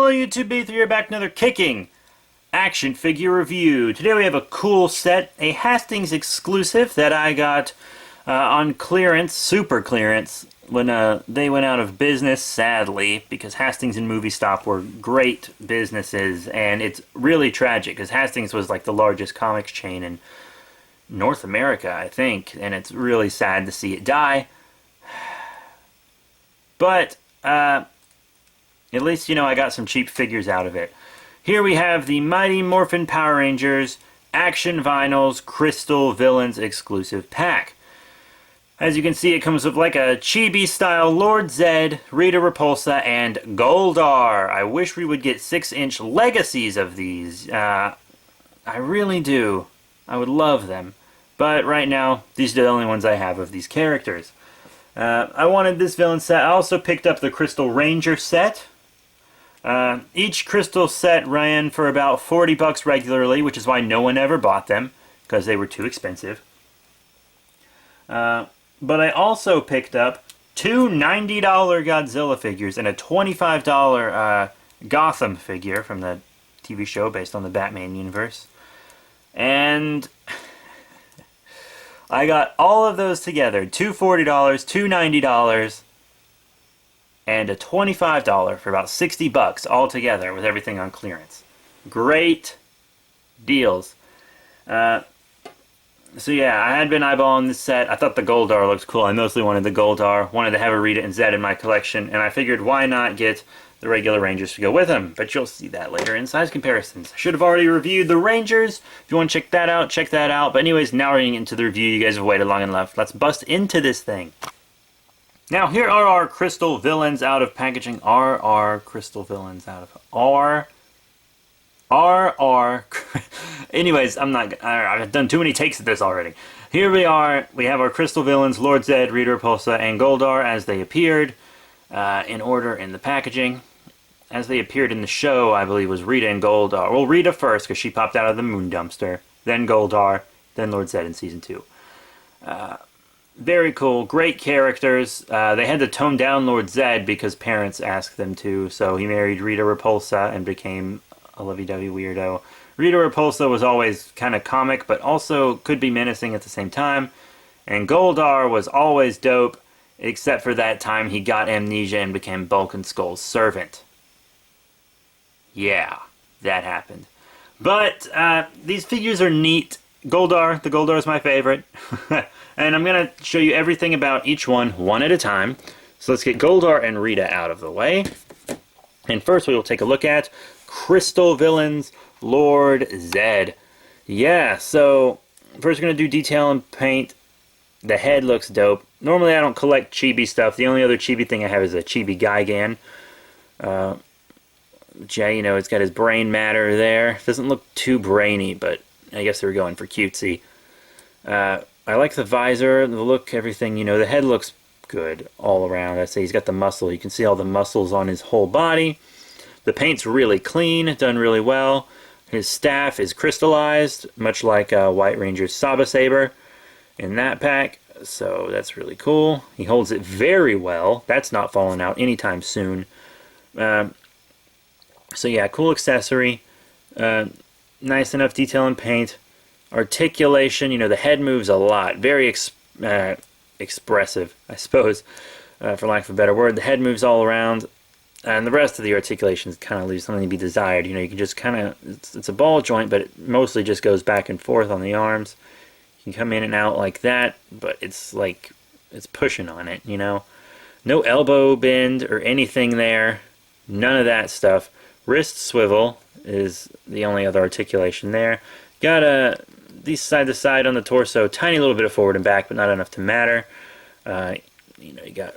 Hello YouTube, B3 here, back another kicking action figure review. Today we have a cool set, a Hastings exclusive that I got on clearance, super clearance, when they went out of business, sadly, because Hastings and Movie Stop were great businesses, and it's really tragic, because Hastings was like the largest comics chain in North America, I think, and it's really sad to see it die. But, at least, you know, I got some cheap figures out of it. Here we have the Mighty Morphin Power Rangers Action Vinyls Crystal Villains exclusive pack. As you can see, it comes with like a chibi-style Lord Zedd, Ritapulsa, and Goldar. I wish we would get 6-inch legacies of these. I really do. I would love them. But right now, these are the only ones I have of these characters. I wanted this villain set. I also picked up the Crystal Ranger set. Each crystal set ran for about 40 bucks regularly, which is why no one ever bought them, because they were too expensive. But I also picked up two $90 Godzilla figures and a $25 Gotham figure from the TV show based on the Batman universe. And I got all of those together, two $40, two $90, and a $25 for about 60 bucks all together with everything on clearance. Great deals. So yeah, I had been eyeballing this set. I thought the Goldar looked cool. I mostly wanted the Goldar. Wanted to have a Rita and Zedd in my collection, and I figured why not get the regular Rangers to go with them. But you'll see that later in size comparisons. I should have already reviewed the Rangers. If you want to check that out, check that out. But anyways, now we're getting into the review. You guys have waited long enough. Let's bust into this thing. Now, here are our Crystal Villains out of packaging. Our Crystal Villains out of... Anyways, I've done too many takes of this already. Here we are. We have our Crystal Villains, Lord Zedd, Ritapulsa, and Goldar as they appeared in order in the packaging. As they appeared in the show, I believe, was Rita and Goldar. Well, Rita first, because she popped out of the moon dumpster. Then Goldar. Then Lord Zedd in Season 2. Very cool, great characters. They had to tone down Lord Zedd because parents asked them to, so he married Ritapulsa and became a lovey-dovey weirdo. Ritapulsa was always kind of comic, but also could be menacing at the same time. And Goldar was always dope, except for that time he got amnesia and became Bulk and Skull's servant. Yeah, that happened. But these figures are neat. The Goldar is my favorite. And I'm going to show you everything about each one at a time. So let's get Goldar and Rita out of the way. And first we will take a look at Crystal Villains Lord Zedd. Yeah, so first we're going to do detail and paint. The head looks dope. Normally I don't collect chibi stuff. The only other chibi thing I have is a chibi Gigan. Yeah, you know, it's got his brain matter there. Doesn't look too brainy, but I guess they were going for cutesy. I like the visor, the look, everything. You know, the head looks good all around. I'd say he's got the muscle. You can see all the muscles on his whole body. The paint's really clean, done really well. His staff is crystallized, much like White Ranger's Saba Saber in that pack. So that's really cool. He holds it very well. That's not falling out anytime soon. So yeah, cool accessory. Nice enough detail and paint. Articulation, you know, the head moves a lot. Very expressive, I suppose, for lack of a better word. The head moves all around, and the rest of the articulation kind of leaves something to be desired. You know, you can just kind of, it's a ball joint, but it mostly just goes back and forth on the arms. You can come in and out like that, but it's like, it's pushing on it, you know. No elbow bend or anything there. None of that stuff. Wrist swivel is the only other articulation there. Got these side to side on the torso, tiny little bit of forward and back, but not enough to matter. You know, you got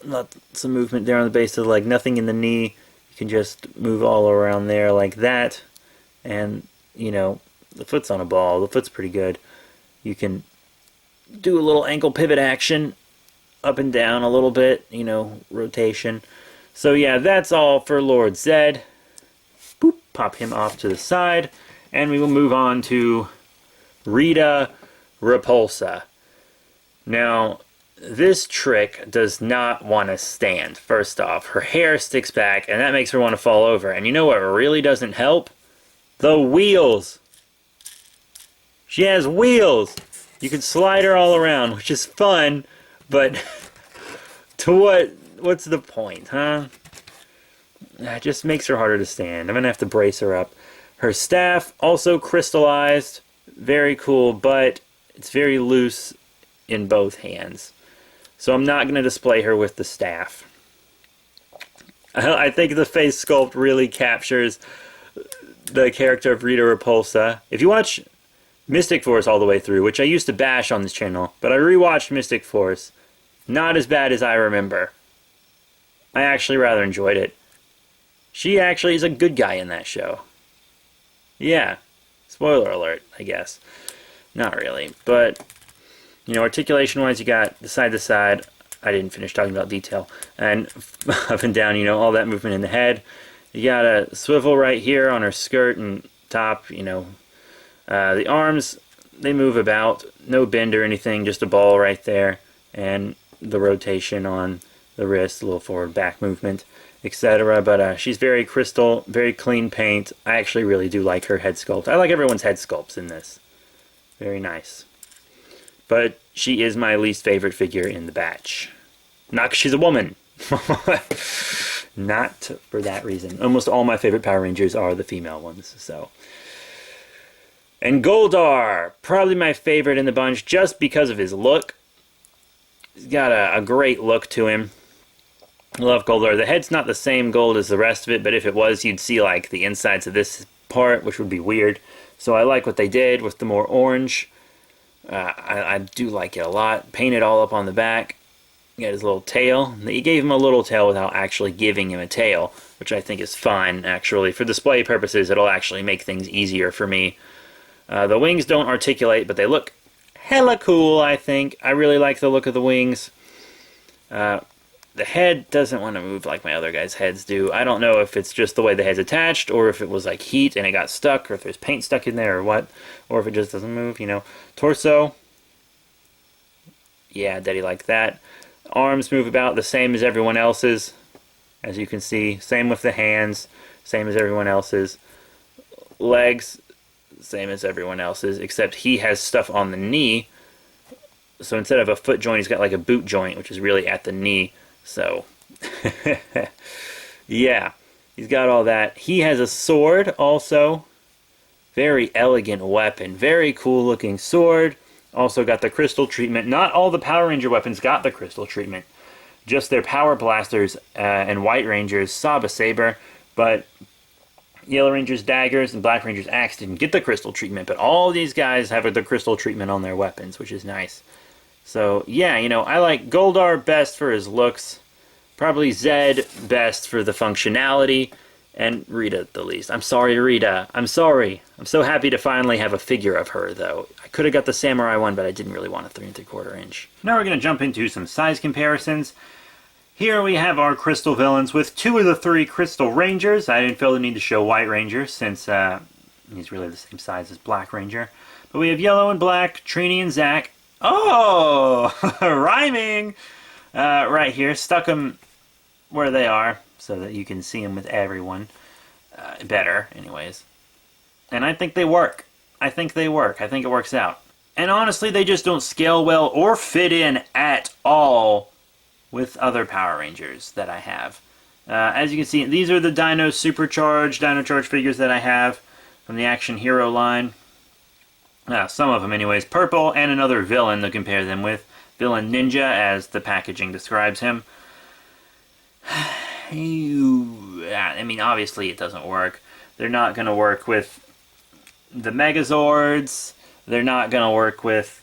lots of movement there on the base of the leg, nothing in the knee. You can just move all around there like that. And, you know, the foot's on a ball. The foot's pretty good. You can do a little ankle pivot action, up and down a little bit, you know, rotation. So yeah, that's all for Lord Zedd. Boop, pop him off to the side. And we will move on to Ritapulsa. Now, this trick does not want to stand. First off, her hair sticks back, and that makes her want to fall over. And you know what really doesn't help? The wheels. She has wheels. You can slide her all around, which is fun, but to what's the point, huh? It just makes her harder to stand. I'm gonna have to brace her up. Her staff, also crystallized. Very cool, but it's very loose in both hands. So I'm not gonna display her with the staff. I think the face sculpt really captures the character of Ritapulsa. If you watch Mystic Force all the way through, which I used to bash on this channel, but I rewatched Mystic Force. Not as bad as I remember. I actually rather enjoyed it. She actually is a good guy in that show. Yeah. Spoiler alert, I guess. Not really. But, you know, articulation-wise, you got the side to side. I didn't finish talking about detail. And up and down, you know, all that movement in the head. You got a swivel right here on her skirt and top, you know. The arms, they move about. No bend or anything, just a ball right there. And the rotation on the wrist, a little forward-back movement, etc. But she's very crystal, very clean paint. I actually really do like her head sculpt. I like everyone's head sculpts in this. Very nice. But she is my least favorite figure in the batch. Not 'cause she's a woman. Not for that reason. Almost all my favorite Power Rangers are the female ones, so. And Goldar, probably my favorite in the bunch just because of his look. He's got a great look to him. I love Goldar. The head's not the same gold as the rest of it, but if it was, you'd see like the insides of this part, which would be weird. So I like what they did with the more orange. I do like it a lot. Painted all up on the back. You got his little tail. He gave him a little tail without actually giving him a tail, which I think is fine, actually. For display purposes, it'll actually make things easier for me. The wings don't articulate, but they look hella cool, I think. I really like the look of the wings. The head doesn't want to move like my other guys' heads do. I don't know if it's just the way the head's attached, or if it was like heat and it got stuck, or if there's paint stuck in there, or what. Or if it just doesn't move, you know. Torso. Yeah, daddy like that. Arms move about the same as everyone else's, as you can see. Same with the hands, same as everyone else's. Legs, same as everyone else's, except he has stuff on the knee. So instead of a foot joint, he's got like a boot joint, which is really at the knee. So, yeah, he's got all that. He has a sword also. Very elegant weapon. Very cool looking sword. Also got the crystal treatment. Not all the Power Ranger weapons got the crystal treatment. Just their Power Blasters and White Ranger's Saba Saber. But Yellow Ranger's daggers and Black Ranger's axe didn't get the crystal treatment. But all these guys have the crystal treatment on their weapons, which is nice. So, yeah, you know, I like Goldar best for his looks. Probably Zedd best for the functionality. And Rita the least. I'm sorry, Rita. I'm sorry. I'm so happy to finally have a figure of her, though. I could have got the Samurai one, but I didn't really want a 3 3/4 inch. Now we're going to jump into some size comparisons. Here we have our Crystal villains with 2 of the 3 Crystal Rangers. I didn't feel the need to show White Ranger since he's really the same size as Black Ranger. But we have Yellow and Black, Trini and Zack. Oh! Rhyming! Right here. Stuck them where they are, so that you can see them with everyone better, anyways. And I think they work. I think they work. I think it works out. And honestly, they just don't scale well or fit in at all with other Power Rangers that I have. As you can see, these are the Dino Charge figures that I have from the Action Hero line. Some of them anyways. Purple and another villain to compare them with. Villain Ninja, as the packaging describes him. I mean, obviously it doesn't work. They're not going to work with the Megazords. They're not going to work with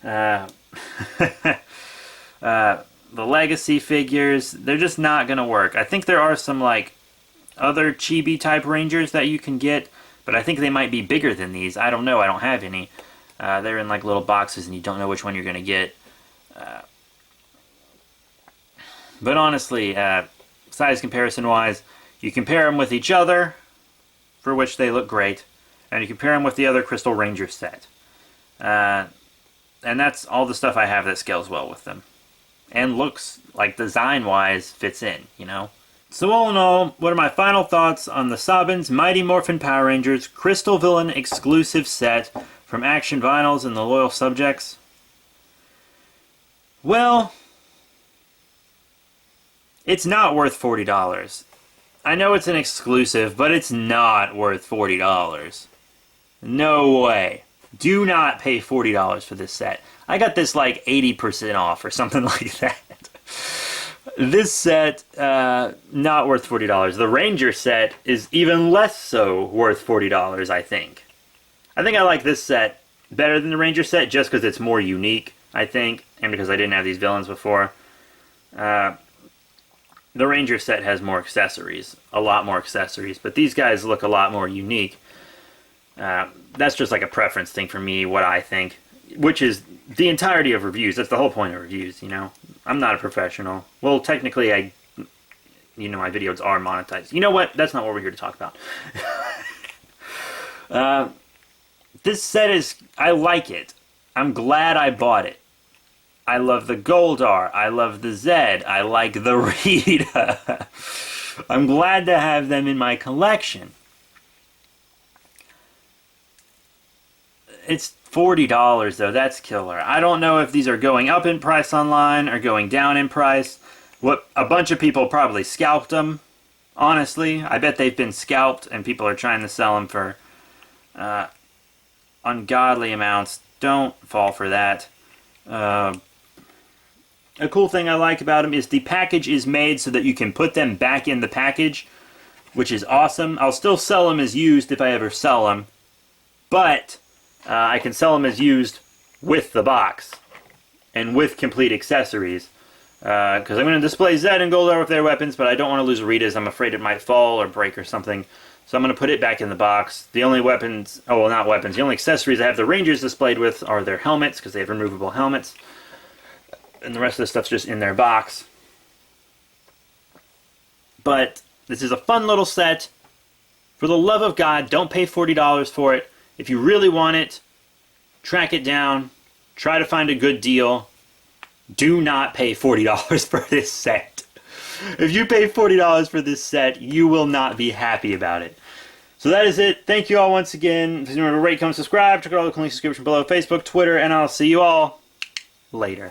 the Legacy figures. They're just not going to work. I think there are some, like, other chibi type Rangers that you can get, but I think they might be bigger than these. I don't know. I don't have any. They're in, like, little boxes, and you don't know which one you're going to get. But honestly, size comparison-wise, you compare them with each other, for which they look great, and you compare them with the other Crystal Ranger set. And that's all the stuff I have that scales well with them. and looks like design-wise fits in, you know? So all in all, what are my final thoughts on the Sabin's Mighty Morphin Power Rangers Crystal Villain exclusive set from Action Vinyls and the Loyal Subjects? Well, it's not worth $40. I know it's an exclusive, but it's not worth $40. No way. Do not pay $40 for this set. I got this like 80% off or something like that. This set, not worth $40. The Ranger set is even less so worth $40, I think. I think I like this set better than the Ranger set just because it's more unique, I think, and because I didn't have these villains before. The Ranger set has more accessories, a lot more accessories, but these guys look a lot more unique. That's just like a preference thing for me, what I think, which is the entirety of reviews. That's the whole point of reviews, you know? I'm not a professional. Well, technically, my videos are monetized. You know what? That's not what we're here to talk about. This set I like it. I'm glad I bought it. I love the Goldar. I love the Zedd. I like the Rita. I'm glad to have them in my collection. It's $40 though. That's killer. I don't know if these are going up in price online or going down in price. A bunch of people probably scalped them. Honestly, I bet they've been scalped and people are trying to sell them for ungodly amounts. Don't fall for that. A cool thing I like about them is the package is made so that you can put them back in the package, which is awesome. I'll still sell them as used if I ever sell them, but I can sell them as used with the box and with complete accessories. Because I'm going to display Zedd and Goldar with their weapons, but I don't want to lose Rita's. I'm afraid it might fall or break or something. So I'm going to put it back in the box. The only weapons, oh well, not weapons, the only accessories I have the Rangers displayed with are their helmets, because they have removable helmets. And the rest of the stuff's just in their box. But this is a fun little set. For the love of God, don't pay $40 for it. If you really want it, track it down. Try to find a good deal. Do not pay $40 for this set. If you pay $40 for this set, you will not be happy about it. So that is it. Thank you all once again. Please remember to rate, comment, subscribe. Check out all the links in the description below. Facebook, Twitter, and I'll see you all later.